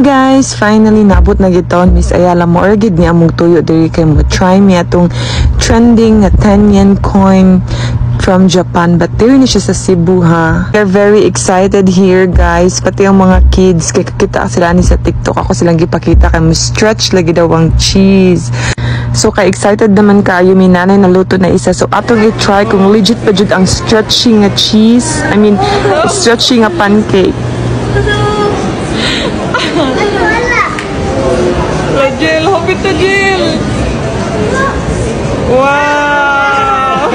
Guys, finally nabot na gitawon Miss Ayala mo gid ni among tuyo diri kay mo try mi atong trending na 10 yen coin from Japan, but there ni siya sa Cebu ha. We're very excited here guys, pati yung mga kids kay kita sila ni sa TikTok, ako silang gipakita kay mo stretch lagi daw ang cheese. So kay excited naman kayo, mi nanay naluto na isa, so atong i-try kung legit pa jud ang stretching nga cheese, stretching nga pancake. Jill, hopit na Jill! Wow!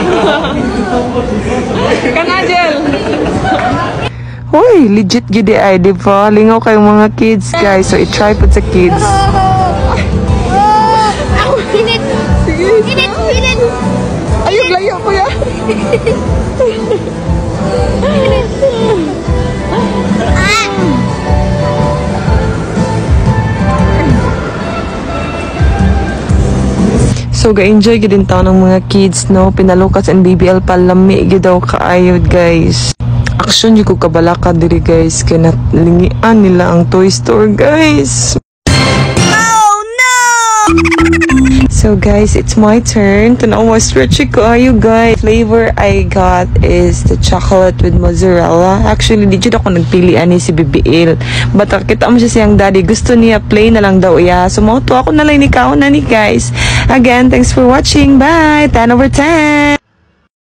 Kana Jill! Hoy, legit gid ay, di ba? Lingaw kayong mga kids, guys. So, i-try po sa kids. Pinit! Pinit! Ayun, layo po yan! So, ga-enjoy gid din taon ng mga kids, no? Pinalukas and BBL palami gid daw kaayod, guys. Action yung kabalaka diri, guys. Kaya nalingian nila ang toy store, guys. Oh no! So, guys, it's my turn. Tanawa, stretchy ko ayo, guys. Flavor I got is the chocolate with mozzarella. Actually, di ako nagpili ani si BBL. But kita mo siya siyang daddy. Gusto niya plain na lang daw iya. So, mauto ako na lang ni kaon na ni, guys. Again, thanks for watching. Bye! 10/10!